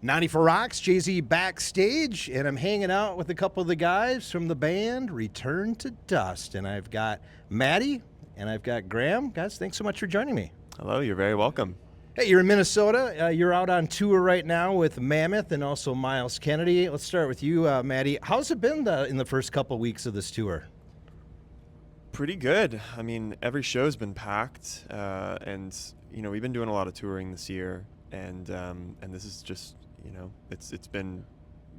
94 Rocks, Jay-Z backstage, and I'm hanging out with a couple of the guys from the band Return to Dust. And I've got Matty and I've got Graham. Guys, thanks so much for joining me. Hello, you're very welcome. Hey, you're in Minnesota. You're out on tour right now with Mammoth and also Miles Kennedy. Let's start with you, Matty. How's it been in the first couple of weeks of this tour? Pretty good. I mean, every show's been packed, and we've been doing a lot of touring this year, and this is just it's been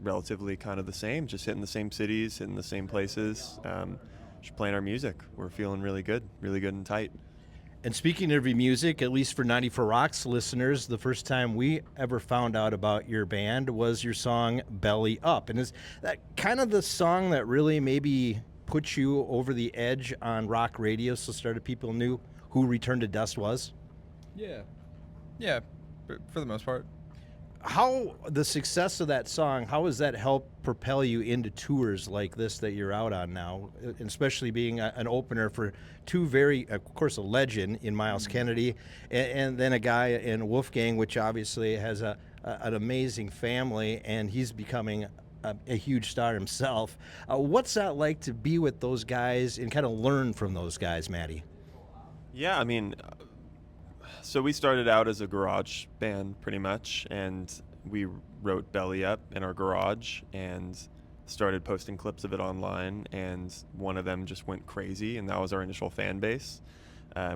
relatively kind of the same, just hitting the same cities, hitting the same places, just playing our music. We're feeling really good and tight. And speaking of your music, at least for 94 Rocks listeners, the first time we ever found out about your band was your song Belly Up. And is that kind of the song that really maybe put you over the edge on rock radio so started people knew who Return to Dust was? Yeah, for the most part. How the success of that song, how has that helped propel you into tours like this that you're out on now, and especially being an opener for two very, of course, a legend in Miles Kennedy, and then a guy in Wolfgang, which obviously has an amazing family, and he's becoming a huge star himself. What's that like to be with those guys and kind of learn from those guys, Matty? Yeah, I mean, so we started out as a garage band pretty much, and we wrote Belly Up in our garage and started posting clips of it online, and one of them just went crazy, and that was our initial fan base.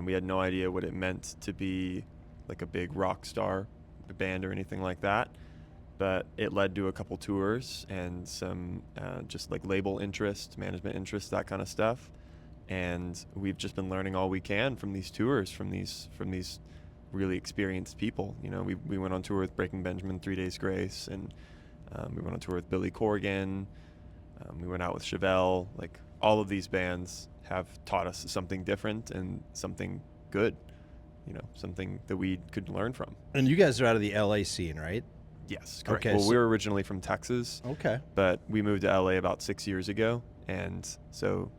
We had no idea what it meant to be like a big rock star band or anything like that, but it led to a couple tours and some just like label interest, management interest, that kind of stuff. And we've just been learning all we can from these tours, from these really experienced people. We went on tour with Breaking Benjamin, 3 Days Grace, and we went on tour with Billy Corgan. We went out with Chevelle. Like, all of these bands have taught us something different and something good, something that we could learn from. And you guys are out of the LA scene, right? Yes, correct. Okay, well, we were originally from Texas. Okay. But we moved to LA about 6 years ago, and so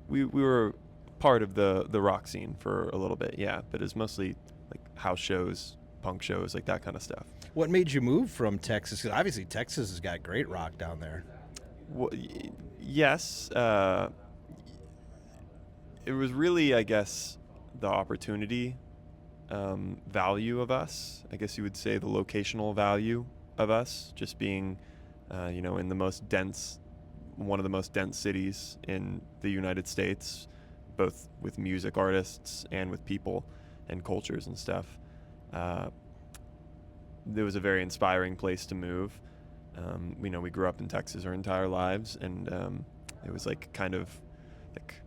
we were part of the rock scene for a little bit, yeah. But it's mostly like house shows, punk shows, like that kind of stuff. What made you move from Texas? Because obviously Texas has got great rock down there. Well, yes. It was really, I guess, the opportunity value of us. I guess you would say the locational value of us, just being, in the most dense, one of the most dense cities in the United States, both with music artists and with people and cultures and stuff. It was a very inspiring place to move. We grew up in Texas our entire lives, and it was like kind of like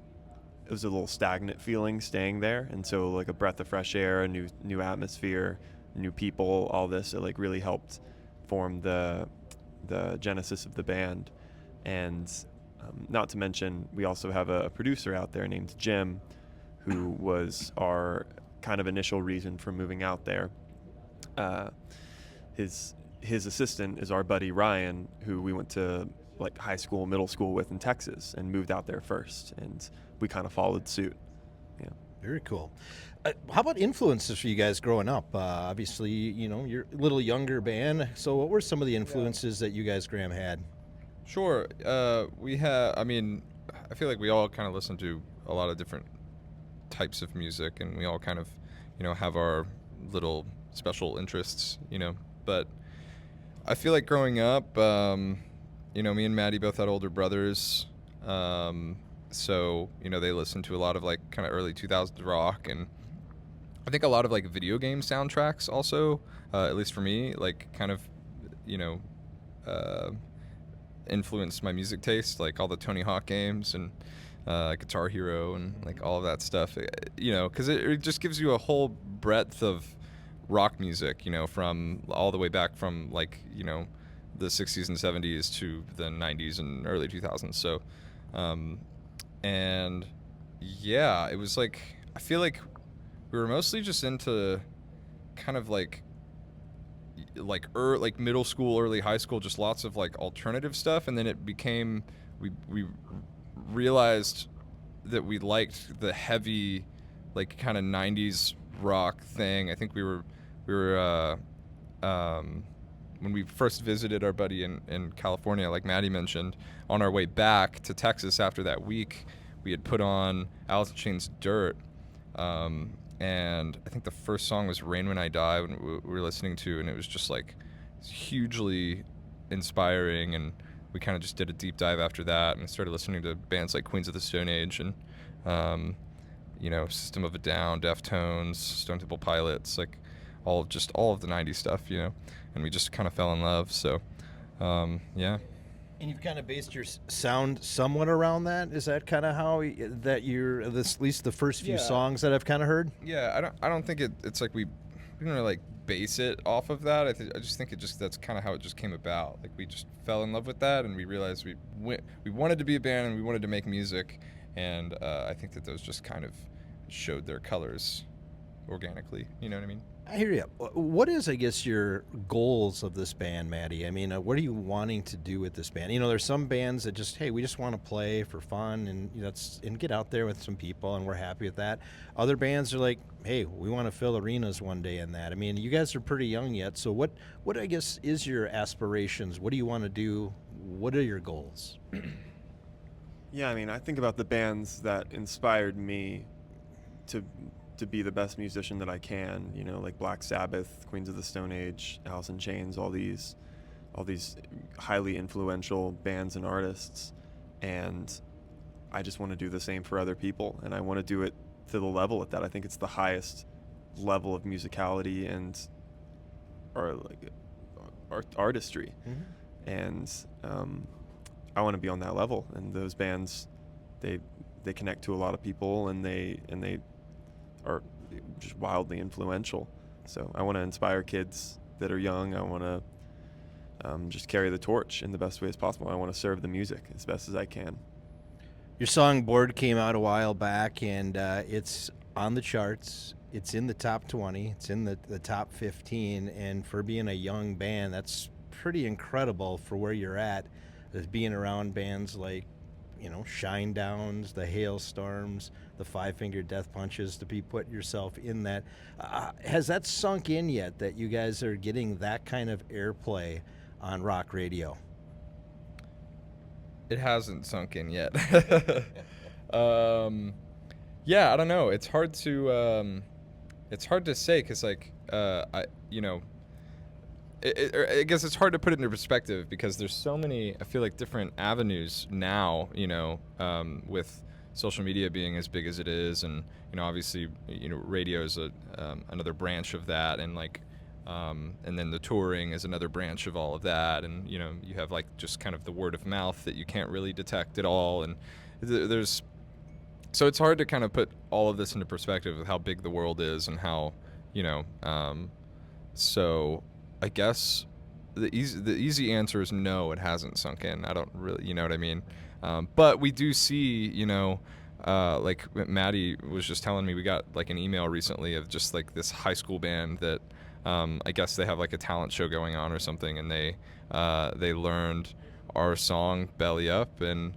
it was a little stagnant feeling staying there, and so like a breath of fresh air, a new atmosphere, new people, all this, it like really helped form the genesis of the band. And not to mention, we also have a producer out there named Jim, who was our kind of initial reason for moving out there. His assistant is our buddy Ryan, who we went to like high school, middle school with in Texas, and moved out there first, and we kind of followed suit. Yeah. Very cool. How about influences for you guys growing up? Obviously, you're a little younger band. So what were some of the influences that you guys, Graham, had? Sure. We have. I mean, I feel like we all kind of listen to a lot of different types of music, and we all kind of, have our little special interests, But I feel like growing up, me and Matty both had older brothers, so they listened to a lot of like kind of early 2000s rock, and I think a lot of like video game soundtracks also, at least for me, like kind of, influenced my music taste, like all the Tony Hawk games and Guitar Hero and like all of that stuff, because it just gives you a whole breadth of rock music, from all the way back from like, the 60s and 70s to the 90s and early 2000s. So, and yeah, it was like, I feel like we were mostly just into kind of like middle school, early high school, just lots of like alternative stuff. And then it became, we realized that we liked the heavy, like kind of 90s rock thing. I think we were when we first visited our buddy in California, like Matty mentioned, on our way back to Texas after that week, we had put on Alice in Chains' Dirt. And I think the first song was Rain When I Die, when we were listening to, and it was just like hugely inspiring, and we kind of just did a deep dive after that and started listening to bands like Queens of the Stone Age and System of a Down, Deftones, Stone Temple Pilots, like all of the 90s stuff, and we just kind of fell in love. So yeah. And you've kind of based your sound somewhat around that. Is that kind of how that you're at least the first few songs that I've kind of heard? Yeah, I don't think it's like we didn't really like base it off of that. I just think that's kind of how it just came about. Like we just fell in love with that, and we realized we wanted to be a band and we wanted to make music, and I think that those just kind of showed their colors organically. You know what I mean? I hear you. What is, I guess, your goals of this band, Matty? I mean, what are you wanting to do with this band? There's some bands that just, hey, we just want to play for fun and get out there with some people, and we're happy with that. Other bands are like, hey, we want to fill arenas one day in that. I mean, you guys are pretty young yet, so what I guess is your aspirations? What do you want to do? What are your goals? Yeah, I mean, I think about the bands that inspired me to be the best musician that I can, like Black Sabbath, Queens of the Stone Age, Alice in Chains, all these highly influential bands and artists, and I just want to do the same for other people, and I want to do it to the level at that. I think it's the highest level of musicality and artistry, and I want to be on that level. And those bands, they connect to a lot of people, and they are just wildly influential. So I want to inspire kids that are young. I want to just carry the torch in the best way as possible. I want to serve the music as best as I can. Your song Bored came out a while back, and it's on the charts. It's in the top 20. It's in the top 15. And for being a young band, that's pretty incredible for where you're at, as being around bands like Shine Downs, the Hailstorms, the Five Finger Death Punches, to be put yourself in that. Has that sunk in yet, that you guys are getting that kind of airplay on rock radio? It hasn't sunk in yet. Yeah, I don't know. It's hard to say, because I guess it's hard to put it into perspective, because there's so many, I feel like, different avenues now, with social media being as big as it is, and obviously radio is another branch of that, and and then the touring is another branch of all of that, and you have like just kind of the word of mouth that you can't really detect at all, and so it's hard to kind of put all of this into perspective with how big the world is, and how so I guess the easy answer is no, it hasn't sunk in. I don't really, you know what I mean? But we do see, like Matty was just telling me, we got like an email recently of just like this high school band that I guess they have like a talent show going on or something, and they learned our song Belly Up and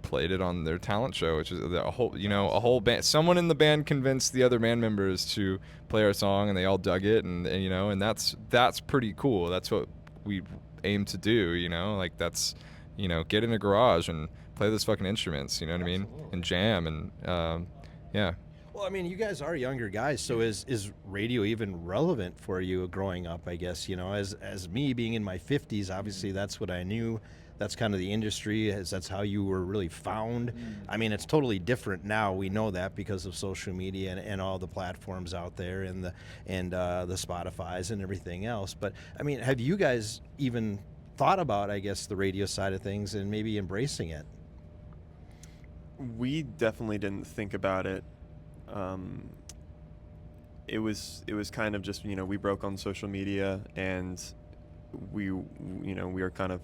played it on their talent show, which is a whole band. Someone in the band convinced the other band members to play our song, and they all dug it, and that's pretty cool. That's what we aim to do, like that's, get in a garage and play those fucking instruments, you know what I mean? And jam, and yeah. Well, I mean, you guys are younger guys, so is radio even relevant for you growing up, I guess? As me being in my 50s, obviously that's what I knew. That's kind of the industry, that's how you were really found. I mean, it's totally different now. We know that because of social media and all the platforms out there, and the Spotifys and everything else. But I mean, have you guys even thought about, I guess, the radio side of things and maybe embracing it? We definitely didn't think about it. It was kind of just, we broke on social media, and we were kind of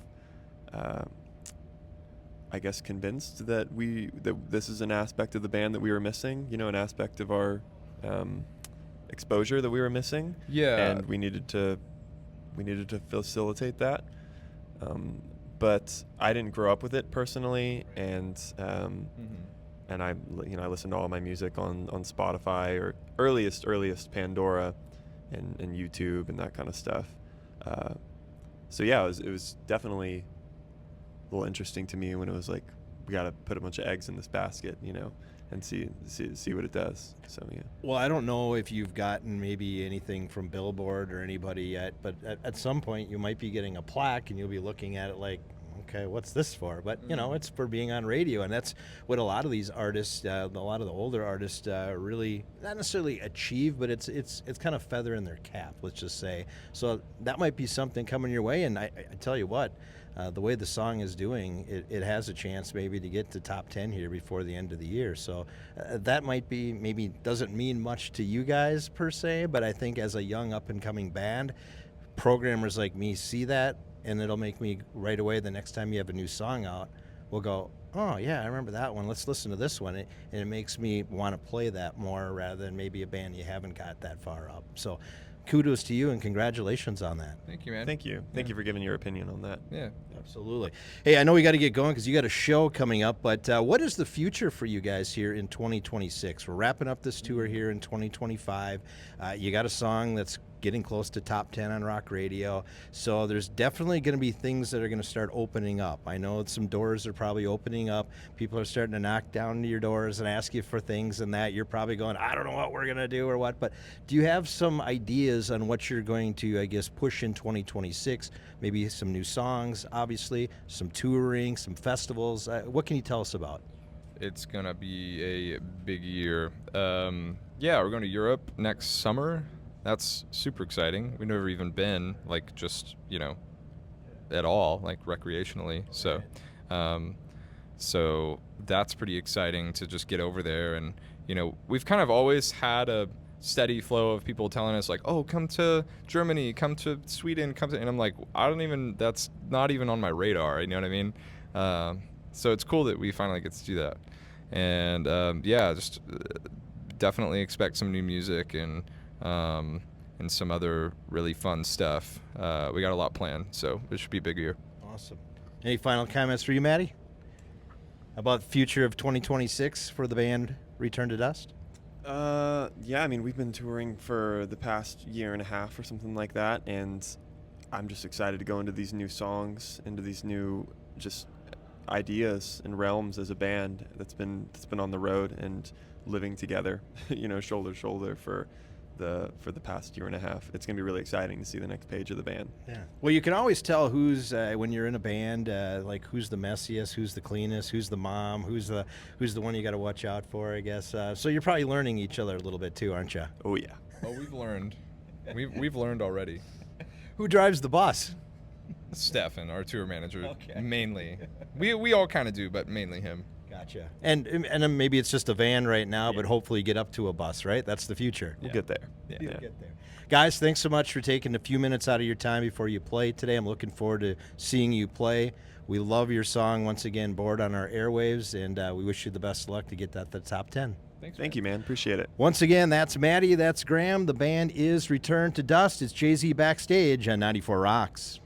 I guess convinced that this is an aspect of the band that we were missing, an aspect of our exposure that we were missing. Yeah. And we needed to facilitate that. But I didn't grow up with it personally, and and I listened to all my music on Spotify, or earliest Pandora and YouTube and that kind of stuff. So yeah, it was definitely a little interesting to me when it was like, we got to put a bunch of eggs in this basket, and see what it does. So yeah. Well, I don't know if you've gotten maybe anything from Billboard or anybody yet, but at some point you might be getting a plaque and you'll be looking at it like, okay, what's this for? But it's for being on radio, and that's what a lot of these artists, a lot of the older artists, really not necessarily achieve, but it's kind of feather in their cap, let's just say. So that might be something coming your way, and I tell you what. The way the song is doing, it has a chance maybe to get to top 10 here before the end of the year. So that might be, maybe doesn't mean much to you guys per se, but I think as a young up-and-coming band, programmers like me see that, and it'll make me right away the next time you have a new song out, we'll go, oh, yeah, I remember that one. Let's listen to this one. And it makes me want to play that more rather than maybe a band you haven't got that far up. So kudos to you and congratulations on that. Thank you, man. Thank you. Thank you for giving your opinion on that. Yeah. Absolutely. Hey, I know we got to get going because you got a show coming up, but what is the future for you guys here in 2026? We're wrapping up this tour here in 2025. You got a song that's getting close to top 10 on rock radio, so there's definitely going to be things that are going to start opening up. I know some doors are probably opening up. People are starting to knock down your doors and ask you for things and that. You're probably going, I don't know what we're going to do or what, but do you have some ideas on what you're going to, I guess, push in 2026? Maybe some new songs, obviously, some touring, some festivals. What can you tell us about? It's going to be a big year. Yeah, we're going to Europe next summer. That's super exciting. We've never even been, like, just, at all, like, recreationally. So, so that's pretty exciting to just get over there. And, we've kind of always had a steady flow of people telling us, like, oh, come to Germany, come to Sweden, and I'm like, that's not even on my radar, you know what I mean? So it's cool that we finally get to do that. And, yeah, just definitely expect some new music and some other really fun stuff. We got a lot planned, so it should be a big year. Awesome. Any final comments for you, Matty? About the future of 2026 for the band Return to Dust? Yeah, I mean, we've been touring for the past year and a half or something like that, and I'm just excited to go into these new songs, into these new just ideas and realms as a band that's been on the road and living together, shoulder to shoulder for the past year and a half. It's going to be really exciting to see the next page of the band. Yeah. Well, you can always tell who's when you're in a band, like who's the messiest, who's the cleanest, who's the mom, who's the one you got to watch out for, I guess. So you're probably learning each other a little bit too, aren't you? Oh yeah. Oh, we've learned. We've learned already. Who drives the bus? Stefan, our tour manager, Okay. Mainly. We all kind of do, but mainly him. Gotcha. And then maybe it's just a van right now, but hopefully you get up to a bus, right? That's the future. We'll get there. Yeah. You'll get there. Guys, thanks so much for taking a few minutes out of your time before you play today. I'm looking forward to seeing you play. We love your song once again, Bored on our airwaves, and we wish you the best of luck to get that to the top 10. Thank you, man. Appreciate it. Once again, that's Matty, that's Graham. The band is Return to Dust. It's Jay-Z backstage on 94 Rocks.